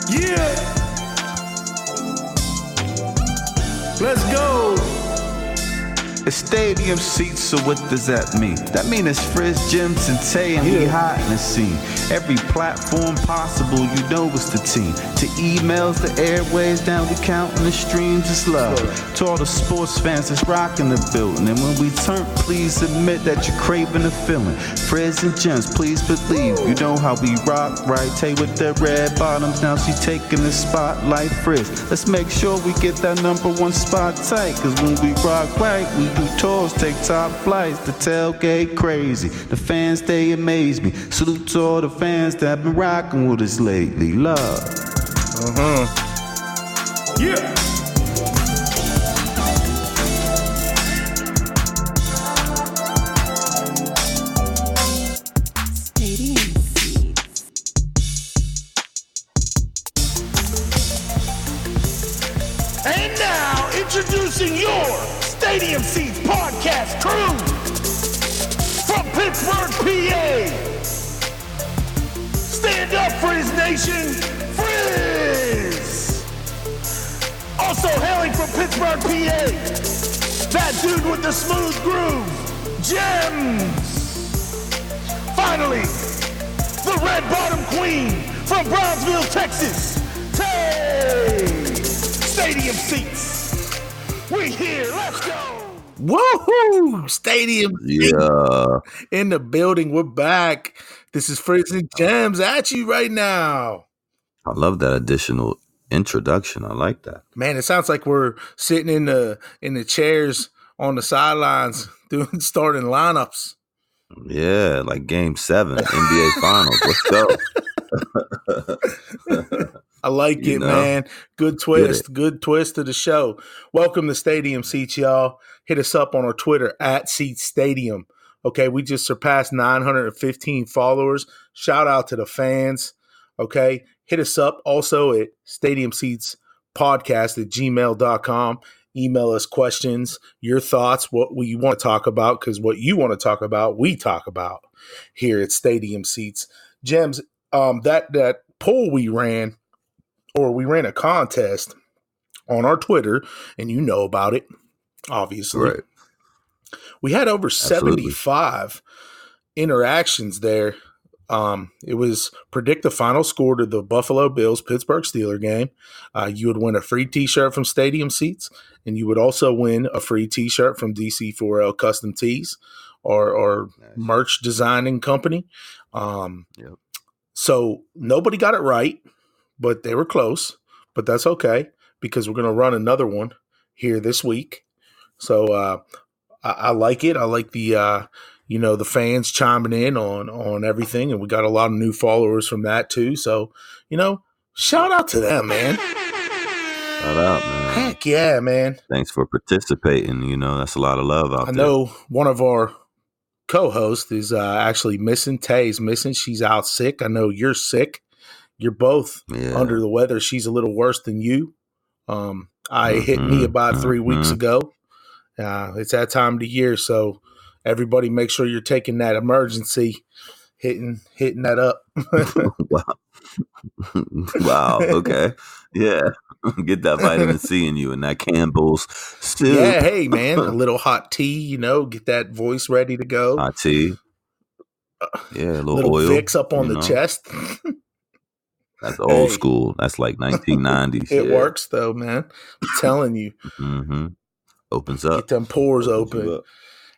Yeah. Let's go. It's stadium seats, so what does that mean? That mean it's Frizz, Gemz, and Tay, and we hot in the scene. Every platform possible, you know it's the team. To emails, the airways, down we counting the streams, it's love. To all the sports fans that's rocking the building. And when we turn, please admit that you're craving the feeling. Frizz and Gemz, please believe. You know how we rock, right? Tay with the red bottoms, now she's taking the spotlight. Frizz, let's make sure we get that #1 spot tight. Cause when we rock right, we do tours, take top flights, the tailgate crazy. The fans, they amaze me. Salute to all the fans that have been rocking with us lately. Love. Yeah. Stadium seats. And now, introducing your Stadium Seats podcast crew from Pittsburgh, PA. Stand up, Frizz Nation, Frizz. Also hailing from Pittsburgh, PA, that dude with the smooth groove, Gemz. Finally, the red bottom queen from Brownsville, Texas, Tay. Stadium Seats. We here, let's go. Woohoo! Stadium Yeah. in the building. We're back. This is Frizz and Gemz at you right now. I love that additional introduction. I like that. Man, it sounds like we're sitting in the chairs on the sidelines doing starting lineups. Yeah, like Game 7, NBA Finals. Let's go. I like You it, know? man. Good twist. Good twist to the show. Welcome to Stadium Seats, y'all. Hit us up on our Twitter at Seats Stadium. Okay, we just surpassed 915 followers. Shout out to the fans. Okay, hit us up also at stadiumseatspodcast@gmail.com. Email us questions, your thoughts, what we want to talk about, because what you want to talk about, we talk about here at Stadium Seats. Gemz, that poll we ran a contest on our Twitter, and you know about it, obviously. Right. We had over Absolutely. 75 interactions there. It was predict the final score to the Buffalo Bills Pittsburgh Steelers game. You would win a free T-shirt from Stadium Seats, and you would also win a free T-shirt from DC4L Custom Tees, or Nice. merch designing company. Yep. So nobody got it right, but they were close. But that's okay, because we're going to run another one here this week. So I like it. I like the the fans chiming in on everything, and we got a lot of new followers from that too. So shout out to them, man. Shout out, man. Heck yeah, man. Thanks for participating. That's a lot of love out I there. know one of our co-hosts is actually missing. Tay's missing. She's out sick. I know you're sick. You're both under the weather. She's a little worse than you. Hit me about 3 weeks ago. It's that time of the year, so everybody make sure you're taking that emergency, hitting that up. Wow. Okay. Yeah. Get that vitamin C in you and that Campbell's soup. Yeah, hey, man, a little hot tea, get that voice ready to go. Hot tea. Yeah, a little oil. Vicks up on the chest. That's old school. That's like 1990s. It works, though, man. I'm telling you. Mm-hmm. Opens up. Get them pores open.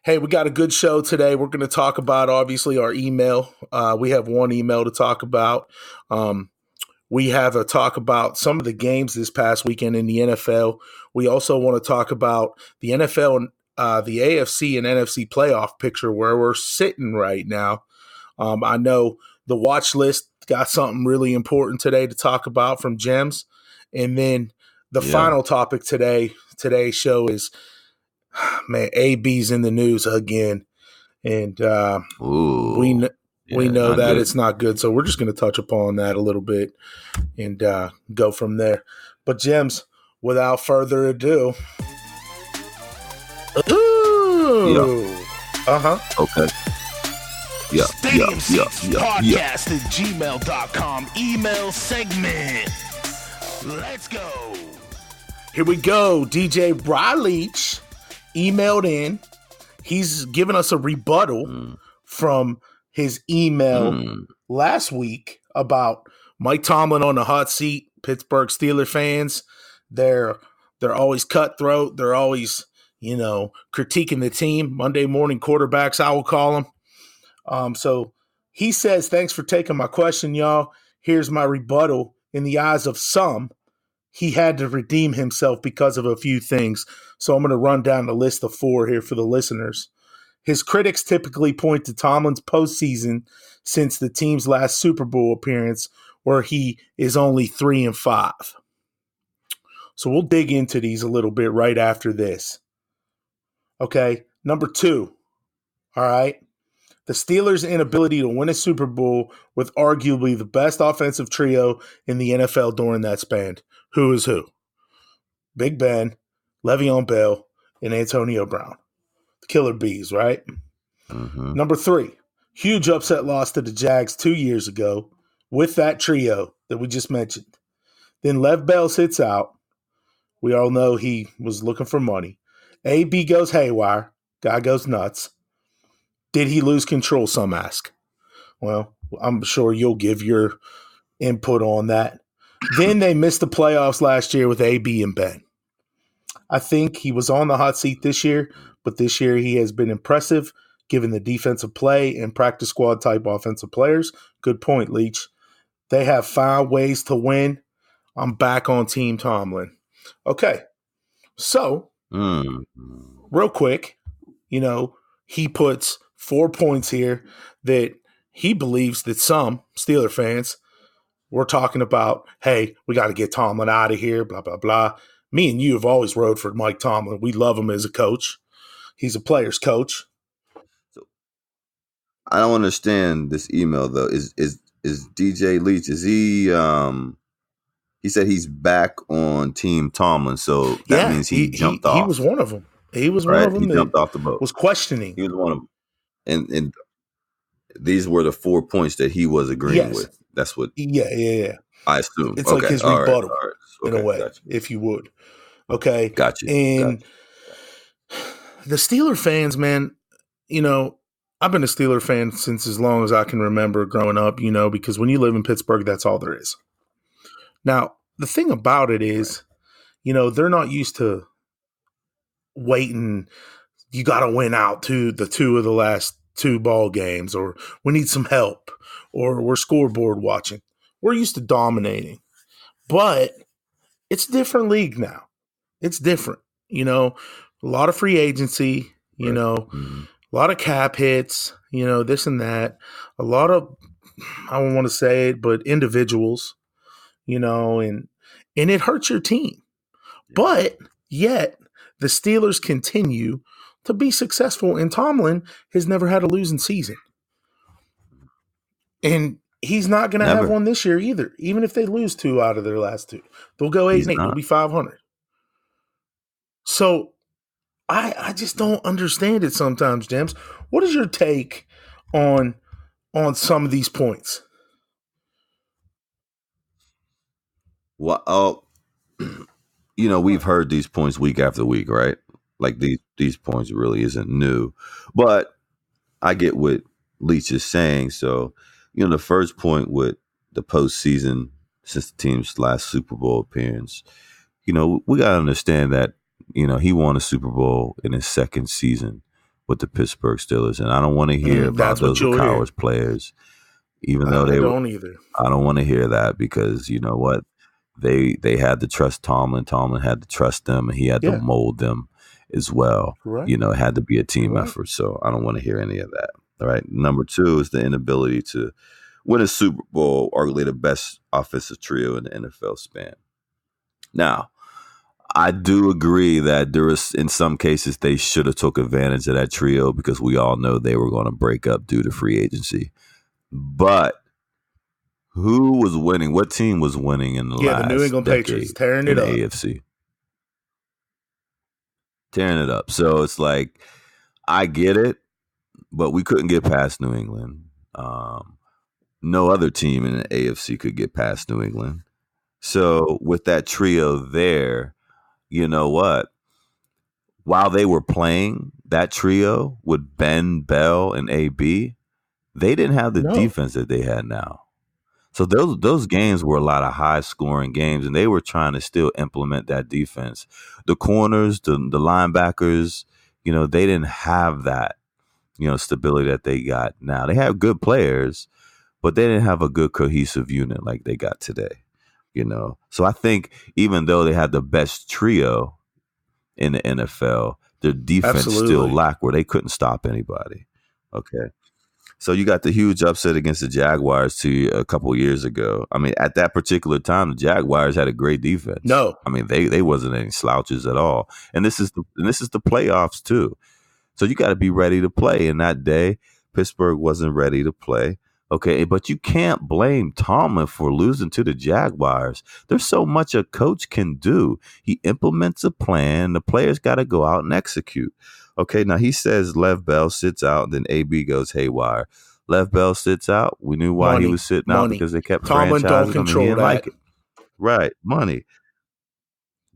Hey, we got a good show today. We're going to talk about, obviously, our email. We have one email to talk about. We have a talk about some of the games this past weekend in the NFL. We also want to talk about the NFL, the AFC and NFC playoff picture, where we're sitting right now. I know the watch list got something really important today to talk about from Gemz. And then the final topic today's show is, man, AB's in the news again. And we know that it's not good. So we're just going to touch upon that a little bit and go from there. But Gemz, without further ado. Okay. Stadium Seats Podcast at gmail.com email segment. Let's go. Here we go. DJ Bry Leach emailed in. He's given us a rebuttal from his email last week about Mike Tomlin on the hot seat. Pittsburgh Steelers fans, they're always cutthroat. They're always, critiquing the team. Monday morning quarterbacks, I will call them. So he says, thanks for taking my question, y'all. Here's my rebuttal. In the eyes of some, he had to redeem himself because of a few things. So I'm going to run down the list of 4 here for the listeners. His critics typically point to Tomlin's postseason since the team's last Super Bowl appearance, where he is only 3-5. So we'll dig into these a little bit right after this. Okay, number 2. All right. The Steelers' inability to win a Super Bowl with arguably the best offensive trio in the NFL during that span. Who is who? Big Ben, Le'Veon Bell, and Antonio Brown. The Killer Bees, right? Mm-hmm. Number 3, huge upset loss to the Jags 2 years ago with that trio that we just mentioned. Then Lev Bell sits out. We all know he was looking for money. AB goes haywire. Guy goes nuts. Did he lose control, some ask? Well, I'm sure you'll give your input on that. Then they missed the playoffs last year with AB and Ben. I think he was on the hot seat this year, but this year he has been impressive given the defensive play and practice squad type offensive players. Good point, Leach. They have found ways to win. I'm back on Team Tomlin. Okay, so real quick, he puts 4 points here that he believes that some Steeler fans were talking about, hey, we got to get Tomlin out of here, blah, blah, blah. Me and you have always rode for Mike Tomlin. We love him as a coach. He's a player's coach. So I don't understand this email, though. Is DJ Leach, is he said he's back on Team Tomlin, so that means he jumped off. He was one of them. He was one of them. He jumped off the boat. Was questioning. He was one of them. And these were the 4 points that he was agreeing with. That's what. Yeah. I assume it's like his rebuttal in a way, gotcha. if you would. Okay, gotcha. And the Steeler fans, man, I've been a Steeler fan since as long as I can remember growing up. Because when you live in Pittsburgh, that's all there is. Now, the thing about it is, they're not used to waiting. You got to win out to the 2 of the last 2 ball games, or we need some help, or we're scoreboard watching. We're used to dominating, but it's a different league now. It's different, a lot of free agency, a lot of cap hits, this and that, a lot of, I don't want to say it, but individuals, and it hurts your team. Yeah. But yet the Steelers continue to be successful, and Tomlin has never had a losing season. And he's not going to have one this year either. Even if they lose 2 out of their last 2, they'll go 8-8. They'll be 500. So I just don't understand it sometimes, Gemz. What is your take on some of these points? Well, we've heard these points week after week, right? Like these points really isn't new, but I get what Leach is saying. So, the first point with the postseason since the team's last Super Bowl appearance, we got to understand that, he won a Super Bowl in his second season with the Pittsburgh Steelers. And I don't want to hear about those cowards players, even though they don't either. I don't want to hear that because you know what? They had to trust Tomlin. Tomlin had to trust them, and he had to mold them as well. Right. It had to be a team effort. So I don't want to hear any of that. All right. Number 2 is the inability to win a Super Bowl, arguably the best offensive trio in the NFL span. Now, I do agree that there is, in some cases, they should have took advantage of that trio because we all know they were going to break up due to free agency. But who was winning? What team was winning in the last the New England Patriots tearing it up. AFC. Tearing it up. So it's like, I get it, but we couldn't get past New England. No other team in the AFC could get past New England. So with that trio there, you know what? While they were playing that trio with Ben, Bell, and AB, they didn't have the No. defense that they had now. So those games were a lot of high scoring games, and they were trying to still implement that defense. The corners, the linebackers, they didn't have that, stability that they got now. They have good players, but they didn't have a good cohesive unit like they got today. So I think even though they had the best trio in the NFL, their defense still Absolutely. lacked where they couldn't stop anybody. Okay. So you got the huge upset against the Jaguars a couple years ago. I mean, at that particular time, the Jaguars had a great defense. No. I mean, they wasn't any slouches at all. And this is the playoffs too. So you got to be ready to play. And that day, Pittsburgh wasn't ready to play. Okay, but you can't blame Tomlin for losing to the Jaguars. There's so much a coach can do. He implements a plan. The players got to go out and execute. Okay, now he says Lev Bell sits out, then AB goes haywire. Lev Bell sits out. We knew why he was sitting out because they kept Tomlin franchising don't him. control He didn't that. like it. Right, money.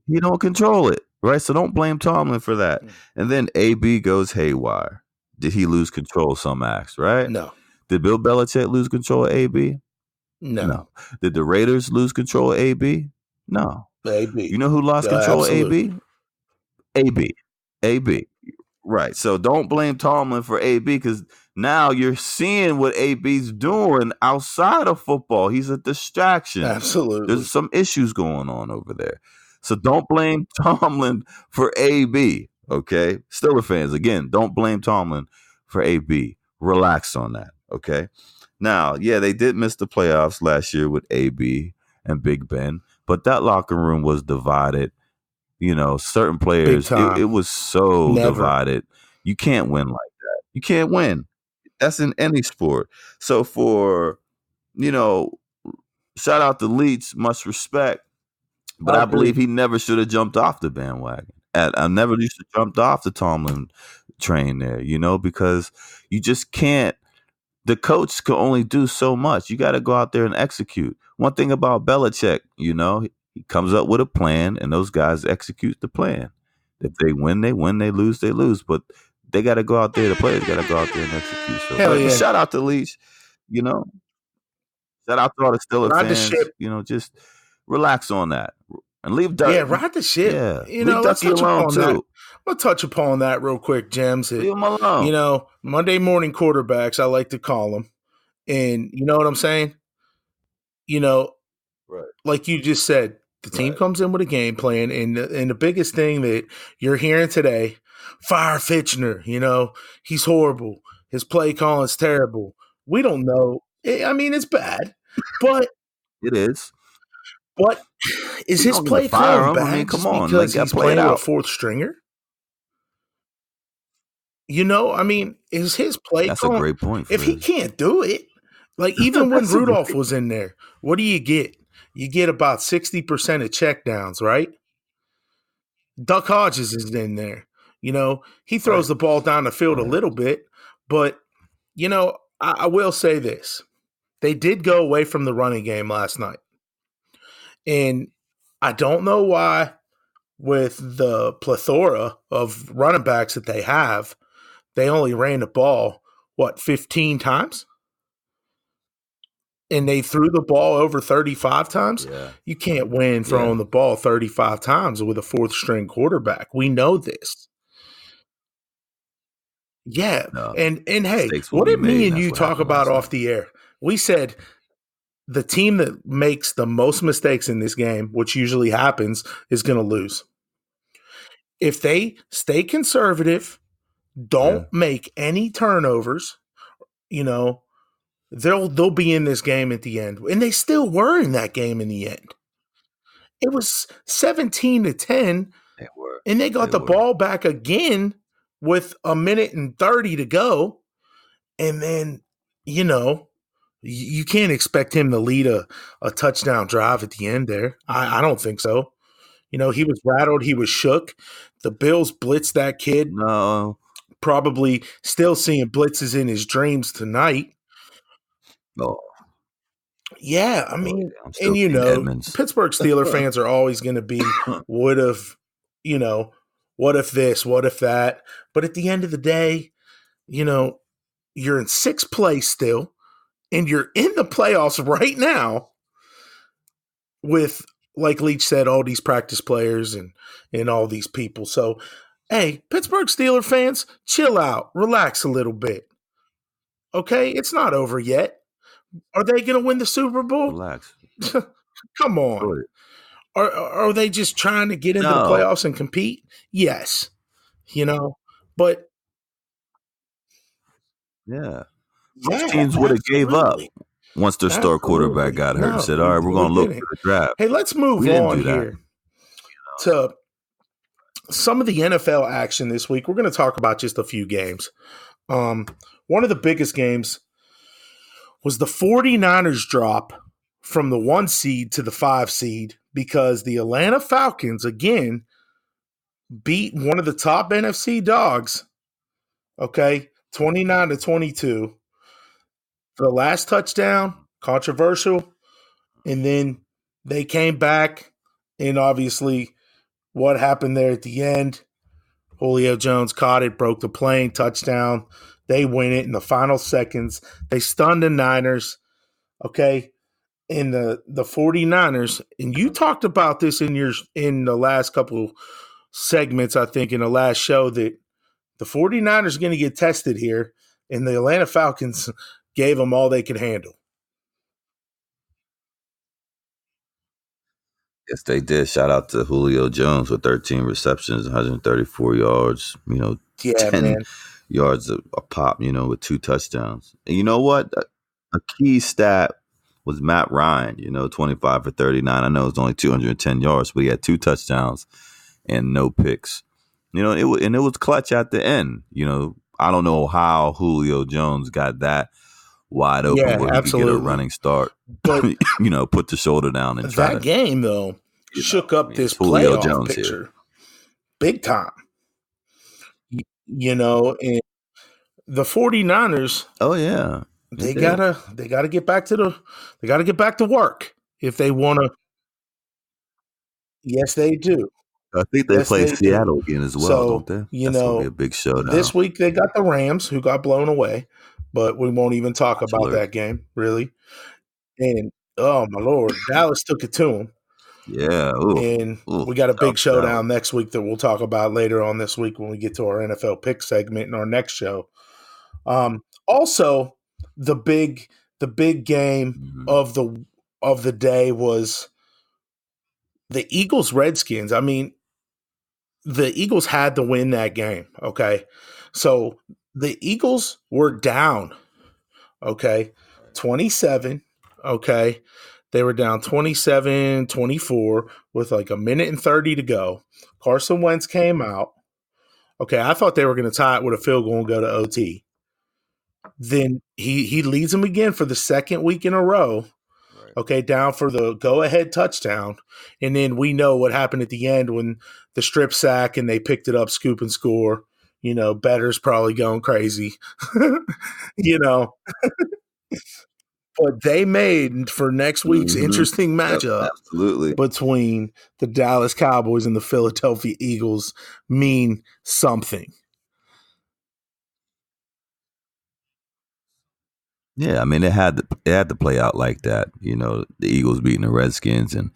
He don't control it, right? So don't blame Tomlin for that. And then AB goes haywire. Did he lose control? Some asked, right? No. Did Bill Belichick lose control of AB? No. Did the Raiders lose control of AB? No. AB. You know who lost control absolutely. of AB? AB. Right. So don't blame Tomlin for AB because now you're seeing what AB's doing outside of football. He's a distraction. Absolutely. There's some issues going on over there. So don't blame Tomlin for AB. Okay. Steelers fans, again, don't blame Tomlin for AB. Relax on that. Okay. Now, yeah, they did miss the playoffs last year with AB and Big Ben, but that locker room was divided. Certain players, it was so divided. You can't win like that. You can't win. That's in any sport. So shout out to Leach, much respect. But I believe he never should have jumped off the bandwagon. I never used to jumped off the Tomlin train there, because you just can't. The coach can only do so much. You got to go out there and execute. One thing about Belichick, he comes up with a plan, and those guys execute the plan. If they win, they win. They lose, they lose. But they got to go out there. The players got to go out there and execute. So, but shout out to Leach. Shout out to all the Steelers fans. Just relax on that and leave. Ride the ship. Yeah, let's touch upon too. That. I'm gonna touch upon that real quick, Gemz. Leave him alone. Monday morning quarterbacks, I like to call them, and you know what I'm saying. Right. Like you just said, the team comes in with a game plan, and the biggest thing that you're hearing today, fire Fitchner. He's horrible. His play calling's terrible. We don't know. I mean, it's bad, but it is. But is his play calling bad? I mean, come on, because he's playing with a fourth stringer? I mean, is his play That's calling? A great point. If he can't do it, like even when Rudolph was in there, what do you get? You get about 60% of checkdowns, right? Duck Hodges is in there. He throws the ball down the field a little bit, but I will say this: they did go away from the running game last night. And I don't know why, with the plethora of running backs that they have, they only ran the ball, 15 times? And they threw the ball over 35 times? Yeah. You can't win throwing the ball 35 times with a fourth-string quarterback. We know this. Yeah. No, and hey, what did me and you talk about off the air? We said the team that makes the most mistakes in this game, which usually happens, is going to lose. If they stay conservative, don't make any turnovers, they'll be in this game at the end. And they still were in that game in the end. It was 17-10. They were. And they got the ball back again with 1:30 to go. And then, you can't expect him to lead a touchdown drive at the end there. I don't think so. He was rattled. He was shook. The Bills blitzed that kid. No. Probably still seeing blitzes in his dreams tonight. No. Yeah, I mean, I'm still and Team Edmonds. Pittsburgh Steeler fans are always going to be would have, you know, what if this, what if that. But at the end of the day, you know, you're in sixth place still, and you're in the playoffs right now with, like Leach said, all these practice players and all these people. So, hey, Pittsburgh Steeler fans, chill out, relax a little bit. Okay, it's not over yet. Are they going to win the Super Bowl? Relax. Come on. Enjoy it. Are they just trying to get into the No. playoffs and compete? Yes. But Yeah. yeah, Most teams would have gave up absolutely. once their star quarterback got hurt and said, all right, we're going to look for the draft. Hey, let's move We didn't on do that. here to some of the NFL action this week. We're going to talk about just a few games. One of the biggest games was the 49ers drop from the 1 seed to the 5 seed because the Atlanta Falcons, again, beat one of the top NFC dogs, 29-22. The last touchdown, controversial, and then they came back, and obviously what happened there at the end, Julio Jones caught it, broke the plane, touchdown. They win it in the final seconds. They stunned the Niners, in the 49ers, and you talked about this in the last couple segments, I think, in the last show, that the 49ers are going to get tested here, and the Atlanta Falcons gave them all they could handle. Yes, they did. Shout out to Julio Jones with 13 receptions, 134 yards, 10 yards a pop, with 2 touchdowns. And you know what? A key stat was Matt Ryan, 25 for 39. I know it's only 210 yards, but he had 2 touchdowns and no picks. It was clutch at the end. I don't know how Julio Jones got that wide open where he could get a running start, but put the shoulder down and try. That game though shook up this playoff Jones picture here. Big time. And the 49ers. Oh yeah, they gotta get back to work if they want to. Yes, they do. I think they play Seattle again as well, don't they? That's gonna be a big showdown. This week they got the Rams, who got blown away, but we won't even talk about that game, really. And oh my Lord, Dallas took it to them. Yeah, we got a big showdown next week that we'll talk about later on this week when we get to our NFL pick segment in our next show. Also, the big game of the day was the Eagles-Redskins. I mean, the Eagles had to win that game, So the Eagles were down, 27, They were down 27-24 with like a minute and 30 to go. Carson Wentz came out. I thought they were going to tie it with a field goal and go to OT. Then he leads them again for the second week in a row. Down for the go-ahead touchdown. And then we know what happened at the end when the strip sack and they picked it up, scoop and score. Bettor's probably going crazy. But they made for next week's interesting matchup between the Dallas Cowboys and the Philadelphia Eagles mean something. Yeah, I mean it had to play out like that. The Eagles beating the Redskins and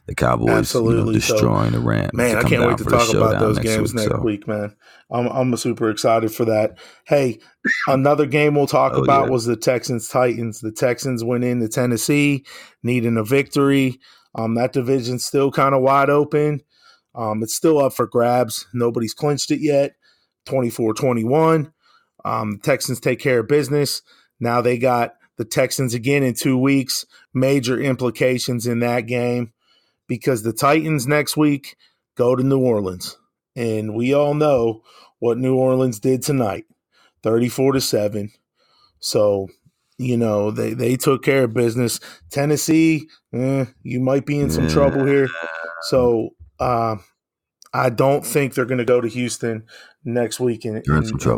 the Cowboys destroying the Rams. Man, I can't wait to talk about those games next week, man. I'm super excited for that. Hey, another game we'll talk about was the Texans-Titans. The Texans went into Tennessee, needing a victory. That division's still kind of wide open. It's still up for grabs. Nobody's clinched it yet. 24-21. The Texans take care of business. Now they got the Texans again in 2 weeks. Major implications in that game because the Titans next week go to New Orleans. And we all know what New Orleans did tonight, 34-7. So, they took care of business. Tennessee, you might be in some trouble here. So I don't think they're going to go to Houston next week and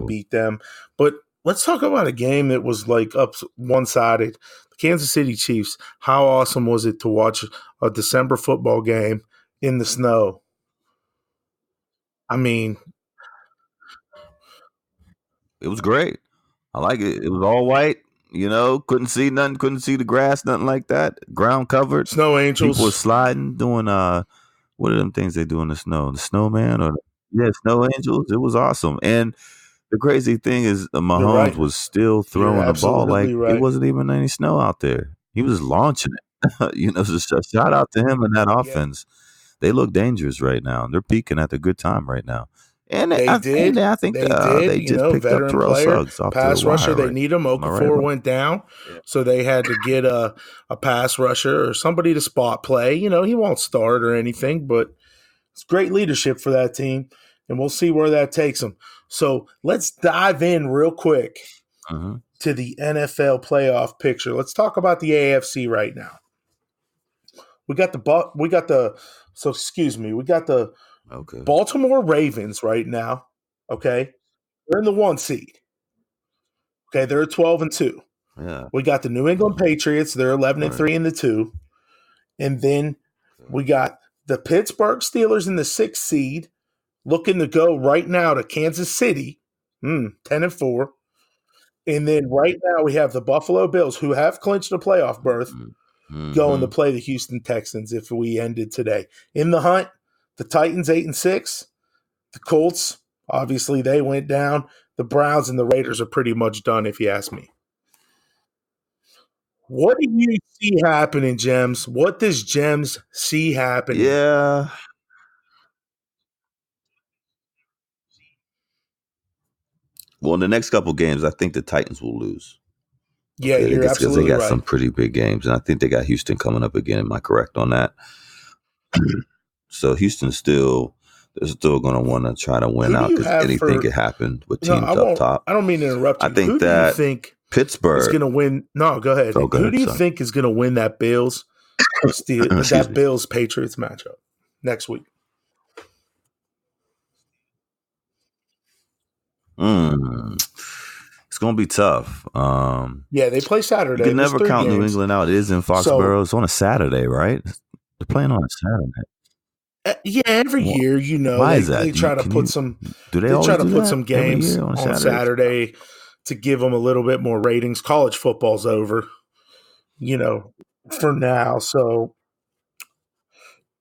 beat them. But let's talk about a game that was like up one sided. The Kansas City Chiefs. How awesome was it to watch a December football game in the snow? I mean, It was great. I like it. It was all white. Couldn't see nothing. Couldn't see the grass. Nothing like that. Ground covered. Snow People were Angels. sliding, doing what are them things they do in the snow? The snowman or snow angels. It was awesome. And the crazy thing is, You're Mahomes right. was still You're throwing the ball like absolutely it right. wasn't even any snow out there. He was launching it. So shout out to him and that Yeah, offense. They look dangerous right now. They're peaking at a good time right now. And they did. I think They did. they just picked up Veteran Terrell player, Suggs off the pass rusher. wire, They right? need him. Am I right Okafor about went down, that? so they had to get a pass rusher or somebody to spot play. He won't start or anything, but it's great leadership for that team, and we'll see where that takes them. So let's dive in real quick Mm-hmm. to the NFL playoff picture. Let's talk about the AFC right now. We got the Okay. Baltimore Ravens right now. Okay, they're in the 1 seed. Okay, they're 12-2. Yeah. We got the New England Patriots. They're 11-3 in the 2, and then we got the Pittsburgh Steelers in the 6th seed, looking to go right now to Kansas City, 10-4. And then right now we have the Buffalo Bills, who have clinched a playoff berth, going to play the Houston Texans if we ended today. In the hunt, the Titans 8-6. The Colts, obviously, they went down. The Browns and the Raiders are pretty much done, if you ask me. What do you see happening, Gemz? What does Gemz see happening? Yeah. Well, in the next couple games, I think the Titans will lose. Yeah, you're Because they absolutely got right. some pretty big games, and I think they got Houston coming up again. Am I correct on that? So Houston's they're still going to want to try to win out because anything could happen with teams up top. I don't mean to interrupt you. I think Who that do you think Pittsburgh is going to win? No, go ahead. Oh, go Who ahead, do you son. think is going to win that Bills Patriots matchup next week? It's going to be tough. Yeah, they play Saturday. You can never count games. New England out. It is in Foxborough. It's on a Saturday, right? They're playing on a Saturday. Yeah, every year, why is that? They try to put some. Do they try to do put that some games on Saturday to give them a little bit more ratings. College football's over, for now. So,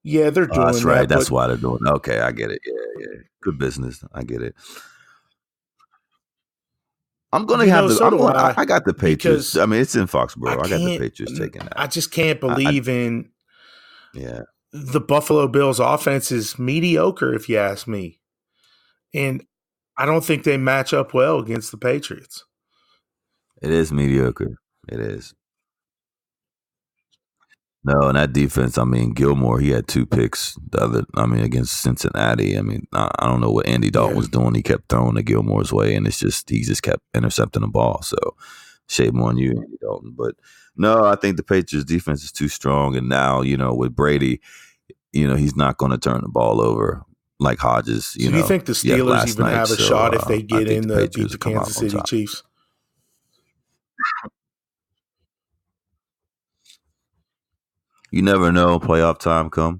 yeah, they're doing that's right. that. That's why they're doing it. Okay, I get it. Yeah. Good business. I get it. I'm going to have the. I got the Patriots. I mean, it's in Foxborough. I got the Patriots taking that. I just can't believe in. Yeah. The Buffalo Bills offense is mediocre, if you ask me. And I don't think they match up well against the Patriots. It is mediocre. It is. No, and that defense, I mean, Gilmore, he had 2 picks against Cincinnati. I mean, I don't know what Andy Dalton was doing. He kept throwing the Gilmore's way, and he just kept intercepting the ball. So, shame on you, Andy Dalton. But no, I think the Patriots defense is too strong. And now, with Brady, he's not going to turn the ball over like Hodges. So do you think the Steelers even have a shot if they get in to beat the Kansas City Chiefs? You never know. Playoff time come.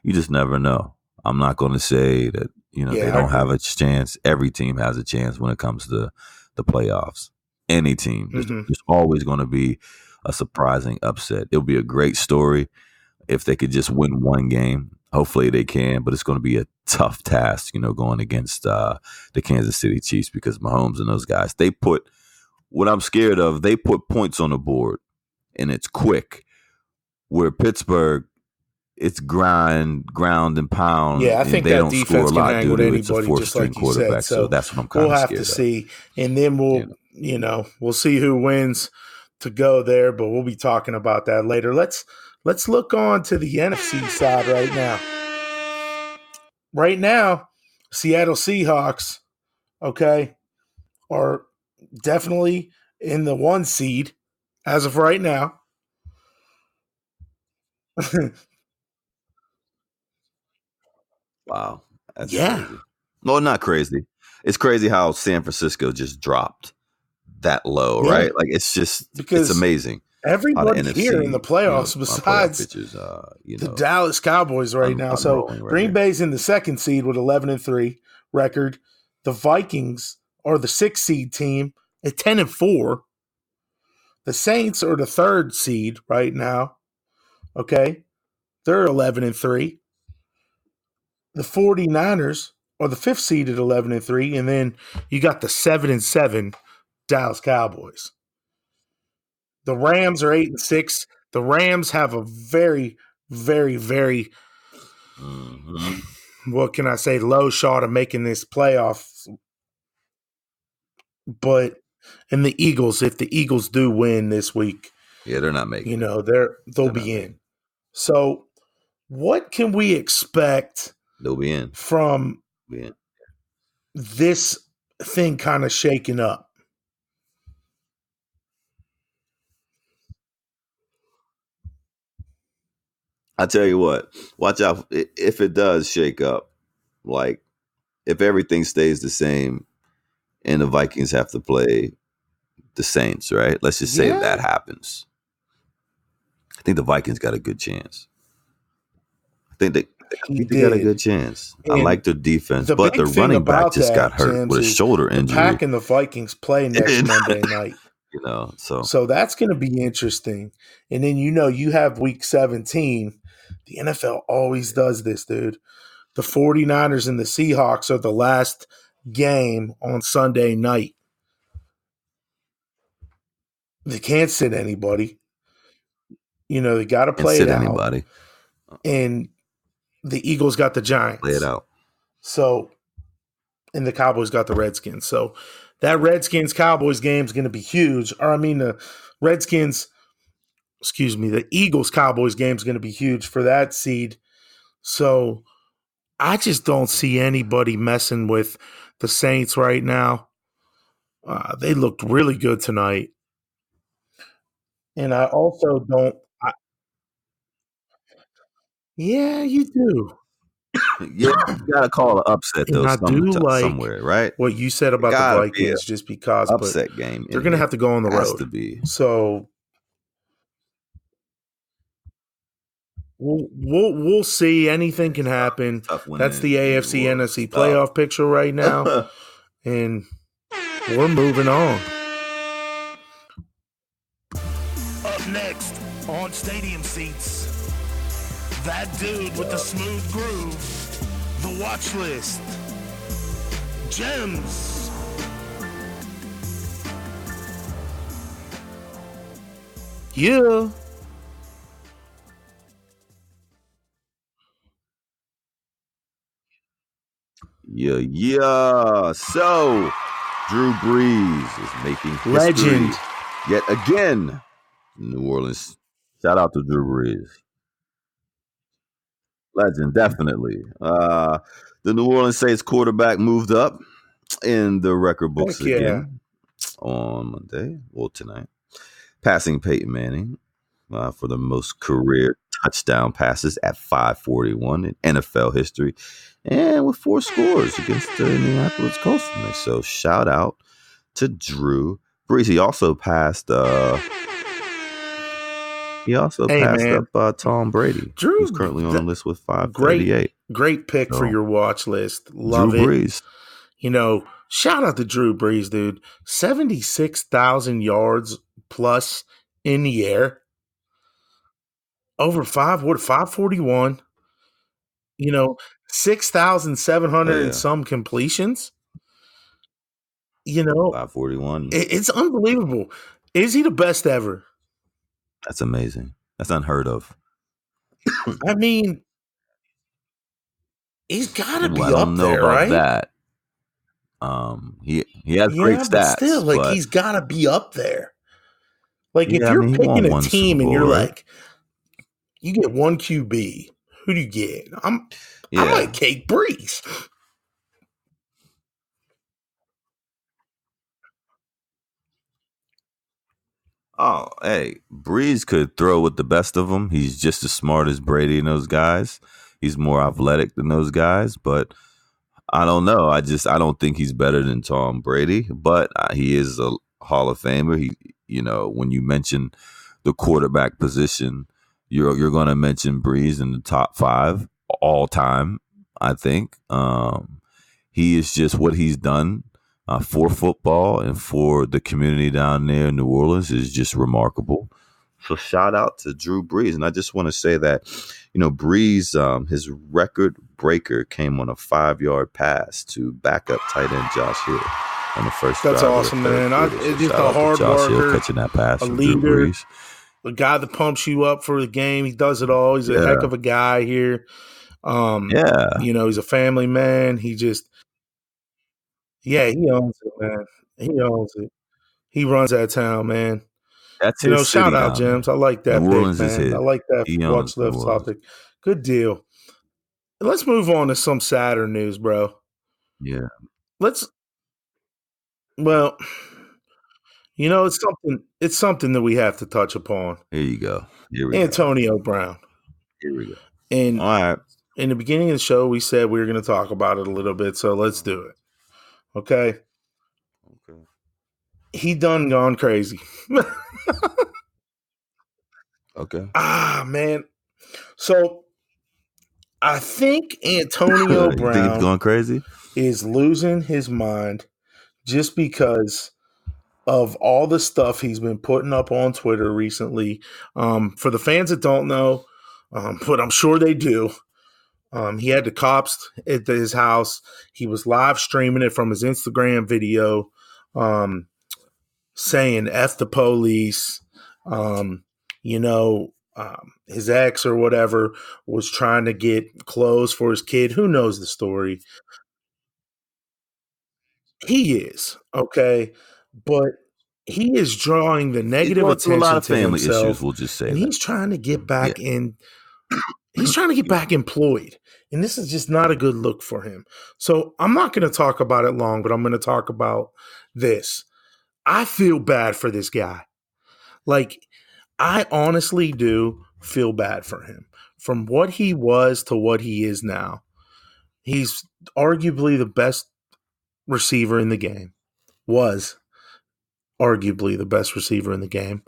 You just never know. I'm not going to say that they don't have a chance. Every team has a chance when it comes to the playoffs. Any team, there's always going to be a surprising upset. It'll be a great story if they could just win one game. Hopefully they can, but it's going to be a tough task, going against the Kansas City Chiefs because Mahomes and those guys. What I'm scared of, they put points on the board, and it's quick. Where Pittsburgh, it's ground and pound. Yeah, I think that defense can hang with anybody, it's a just like you said. So that's what I'm kind of scared of. We'll have to see, and then we'll see who wins to go there. But we'll be talking about that later. Let's look on to the NFC side right now. Right now, Seattle Seahawks, are definitely in the 1 seed as of right now. Wow. That's crazy. No, not crazy. It's crazy how San Francisco just dropped that low, Yeah. right? Like it's Because amazing. everybody NFC, here in the playoffs, playoff besides pitchers, the Dallas Cowboys right now. So unrolling right Green here. Bay's in the 2nd seed with 11-3 record. The Vikings are the 6th seed team at 10-4. The Saints are the 3rd seed right now. Okay. They're 11-3. The 49ers are the 5th seed at 11-3. And then you got the 7-7 Dallas Cowboys. The Rams are 8-6. The Rams have a very, very, very, what can I say, low shot of making this playoff. But and the Eagles, if the Eagles do win this week, they're not making. They'll be in. So, what can we expect? They'll be in from this thing kind of shaking up. I tell you what, watch out if it does shake up. Like if everything stays the same, and the Vikings have to play the Saints, right? Let's just say that happens. I think the Vikings got a good chance. I think they got a good chance. And I like their defense, but the running back just got hurt with a shoulder injury. The Pack and the Vikings play next Monday night. So that's going to be interesting. And then you have week 17. The NFL always does this, dude. The 49ers and the Seahawks are the last game on Sunday night. They can't sit anybody. They got to play it out. Anybody. And the Eagles got the Giants. Play it out. So, and the Cowboys got the Redskins. So that Redskins-Cowboys game is going to be huge. Or, the Eagles-Cowboys game is going to be huge for that seed. So I just don't see anybody messing with the Saints right now. They looked really good tonight. And I also don't. Yeah, you do. You got to call an upset, though, somewhere, right? What you said about the Vikings, just because. Upset game. They're going to have to go on the road. To be. So we'll see. Anything can happen. That's the AFC NFC playoff picture right now. And we're moving on. Up next on Stadium Seats, that dude with the smooth groove, the watch list, Gemz. Yeah. Yeah. So, Drew Brees is making history legend yet again. New Orleans. Shout out to Drew Brees. Legend, definitely. The New Orleans Saints quarterback moved up in the record books again on Monday, tonight, passing Peyton Manning for the most career touchdown passes at 541 in NFL history, and with 4 scores against the Indianapolis Colts. So shout out to Drew Brees. He also passed. Up Tom Brady, who's currently on the list with 538. Great pick for your watch list. Love Drew Brees. Shout out to Drew Brees, dude. 76,000 yards plus in the air. Over 541. 6,700 and some completions. 541. It's unbelievable. Is he the best ever? That's amazing. That's unheard of. He's got to be up there, right? I don't know about that. He has great stats. But still, he's got to be up there. If you're picking a team and you're like, you get one QB, who do you get? I might take Brees. Oh, hey, Brees could throw with the best of them. He's just as smart as Brady and those guys. He's more athletic than those guys, but I don't know. I don't think he's better than Tom Brady, but he is Hall of Famer. When you mention the quarterback position, you're going to mention Breeze in the top 5 all time. I think he is just what he's done for football and for the community down there in New Orleans is just remarkable. So shout out to Drew Brees. And I just want to say that, Brees, his record breaker came on a 5-yard pass to backup tight end Josh Hill on the first drive. That's awesome, man. It's just a hard worker, catching that pass, a from leader, Drew Brees. a guy that pumps you up for the game. He does it all. He's a heck of a guy here. He's a family man. He just, he owns it, man. He owns it. He runs that town, man. That's his shout out, Gemz. I like that pick, man. I like that Watch Left topic. Good deal. Let's move on to some sadder news, bro. Yeah. It's something that we have to touch upon. Here you go. Antonio Brown. Here we go. And all right. In the beginning of the show, we said we were going to talk about it a little bit, so let's do it. Okay. He done gone crazy. Okay. Man. So I think Antonio Brown think he's going crazy? Is losing his mind just because of all the stuff he's been putting up on Twitter recently. For the fans that don't know, but I'm sure they do, he had the cops at his house. He was live streaming it from his Instagram video, saying F the police. His ex or whatever was trying to get clothes for his kid. Who knows the story? He is, okay, but he is drawing the negative attention a lot of to family himself, issues. We'll just say, and he's trying to get back in. He's trying to get back employed, and this is just not a good look for him. So I'm not going to talk about it long, but I'm going to talk about this. I feel bad for this guy. Like, I honestly do feel bad for him. From what he was to what he is now, he's arguably the best receiver in the game. Was arguably the best receiver in the game.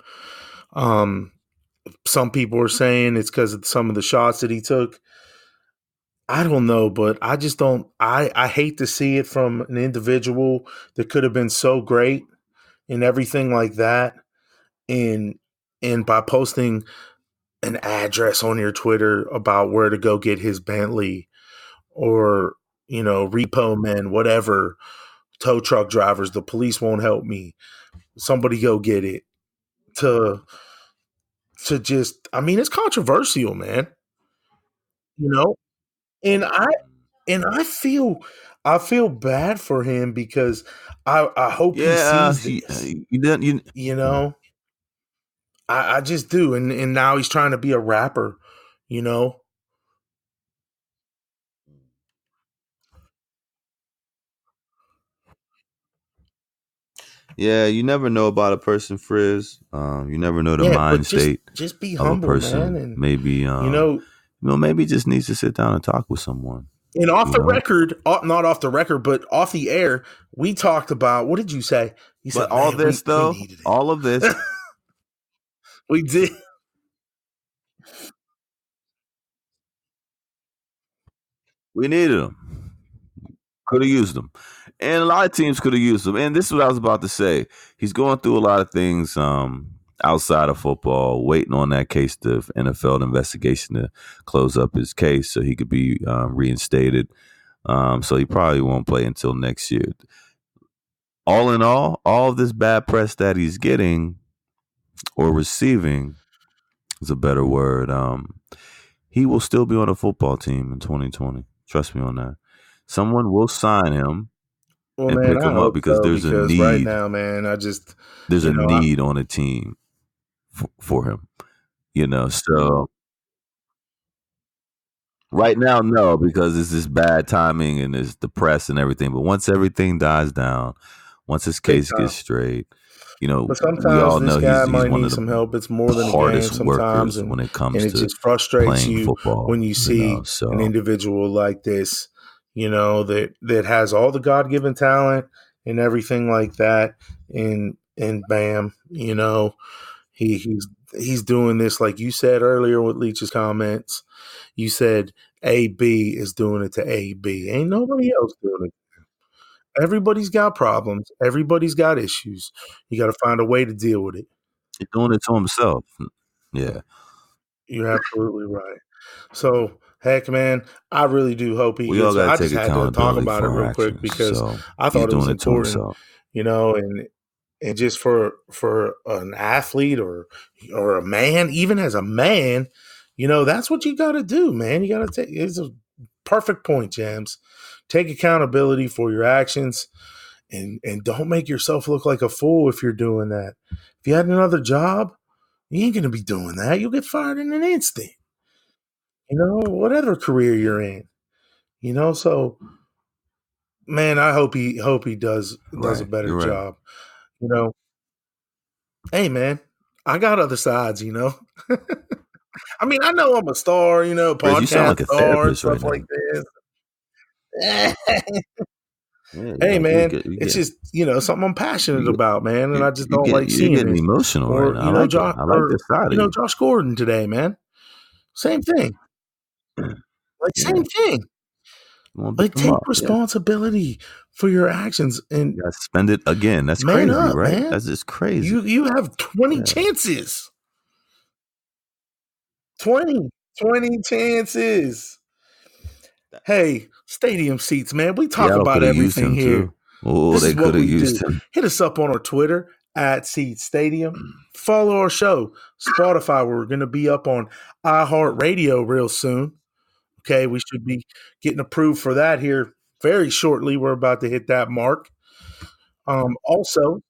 Some people are saying it's because of some of the shots that he took. I don't know, but I just don't. I hate to see it from an individual that could have been so great and everything like that. And by posting an address on your Twitter about where to go get his Bentley or, repo men, whatever, tow truck drivers, the police won't help me. Somebody go get it. To just, it's controversial, man. And I feel bad for him because I hope he sees this. I just do. And now he's trying to be a rapper, Yeah, you never know about a person, Frizz. You never know the mind state. Just be of humble, a person. man. And, maybe maybe just needs to sit down and talk with someone. And off the record, not off the record, but off the air, we talked about, what did you say? You said, all this, though, all of this. We did. We needed them. Could have used them. And a lot of teams could have used them. And this is what I was about to say. He's going through a lot of things outside of football, waiting on that case, the NFL investigation to close up his case so he could be reinstated. So he probably won't play until next year. All in all of this bad press that he's getting or receiving is a better word. He will still be on a football team in 2020. Trust me on that. Someone will sign him and pick him up because there's a need right now, man. There's a need on a team for him. So right now, no, because it's this bad timing and it's the press and everything. But once everything dies down, once his case gets straight, but sometimes we all know he's one of the some help. It's more than hardest a game sometimes, when it comes to it just frustrates you football, when you see an individual like this, that has all the God-given talent and everything like that, and and bam, he's doing this like you said earlier with Leach's comments. You said AB is doing it to AB. Ain't nobody else doing it. Everybody's got problems. Everybody's got issues. You got to find a way to deal with it. He's doing it to himself. Yeah. You're absolutely right. So, heck, man, I really do hope he We all gets. got I to just take had to talk accountability about it for our real quick actions. because So I he's thought it was doing it to important, himself. and just for an athlete or a man, even as a man, that's what you got to do, man. You got to take. It's a perfect point, Gemz. Take accountability for your actions, and don't make yourself look like a fool if you're doing that. If you had another job, you ain't gonna be doing that. You'll get fired in an instant. Whatever career you're in. So man, I hope he does a Right. better You're right. job. You know, hey man, I got other sides. I mean, I know I'm a star, Frizz, you sound podcast like a star and therapist right stuff now. like this. Yeah, Hey man, you it's get, just something I'm passionate you about, man, and I just don't like you're seeing getting this. emotional right Or now. I like it. Josh, I like this side of you. Josh Gordon today, man. Same thing. Like Yeah. same thing. You want to Like beat them take up. Yeah. responsibility for your actions and You got to spend it again. That's man crazy, up, right? man. That's just crazy. You have 20 Yeah. chances. 20 chances. Hey, stadium seats, man. We talk Seattle about could have used everything him here. too. Oh, This they is what could have we used do. him. Hit us up on our Twitter at Seed Stadium. Follow our show, Spotify. We're going to be up on iHeartRadio real soon. Okay, we should be getting approved for that here very shortly. We're about to hit that mark. Also, Oh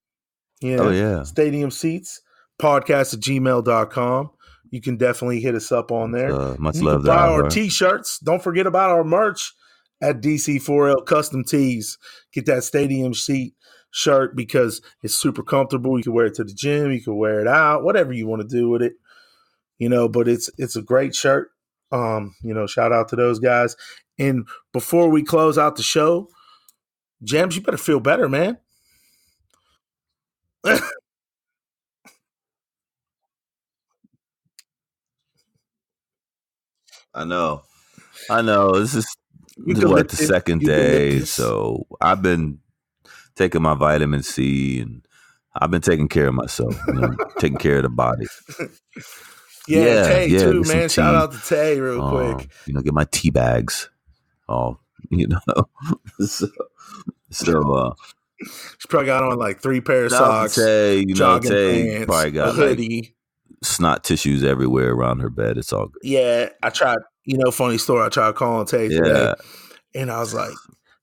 yeah, yeah. stadium seats, podcast at gmail.com. You can definitely hit us up on there. Much And you can love to buy our iHeart. t-shirts. Don't forget about our merch at DC4L Custom Tees. Get that stadium seat shirt because it's super comfortable. You can wear it to the gym. You can wear it out, whatever you want to do with it. But it's a great shirt. Shout out to those guys. And before we close out the show, Gemz, you better feel better, man. I know. I know. This is what the Eucalyptus. second day. So I've been taking my vitamin C and I've been taking care of myself, taking care of the body. Yeah, Tay yeah. too, Get some man. Shout tea. out to Tay real quick. Get my tea bags. Oh, so She's probably got on like 3 pair of shout out to socks, Tay. jogging Tay pants, probably a got like hoodie. snot tissues everywhere around her bed. It's all good. Yeah, I tried. Funny story. I tried calling Tay today, and I was like,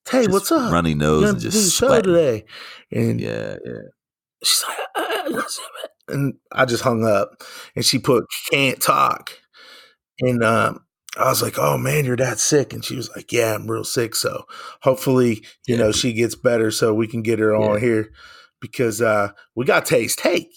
"Tay, just what's up? Runny nose You and gonna do just the show sweating. today?" And Yeah. she's like, and I just hung up, and she put "can't talk," and I was like, "Oh man, you're that sick," and she was like, "Yeah, I'm real sick." So hopefully, Yeah. she gets better, so we can get her on here because we got Tay's take.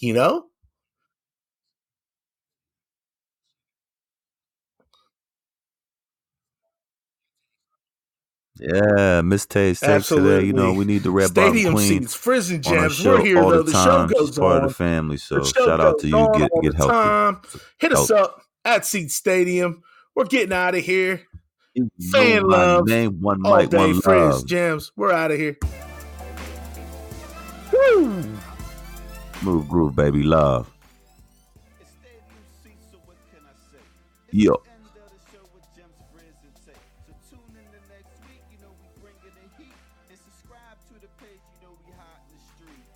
Yeah, Miss Tay's take today. Absolutely. We need the red bottom Stadium queen seats, Frizz and on our Gemz. We're show here all the though. The show time. She's goes part of the on. family. The So show shout out goes to you. on all Get the healthy. time. Hit us up at Seat Stadium. We're getting out of here. You Fan know my love name, one all mic, day. one Frizz, love. Gemz. We're out of here. Woo! Move groove, baby, love. Yo. Tune in the next week, we bringing the heat. And subscribe to the page, we hot in the street.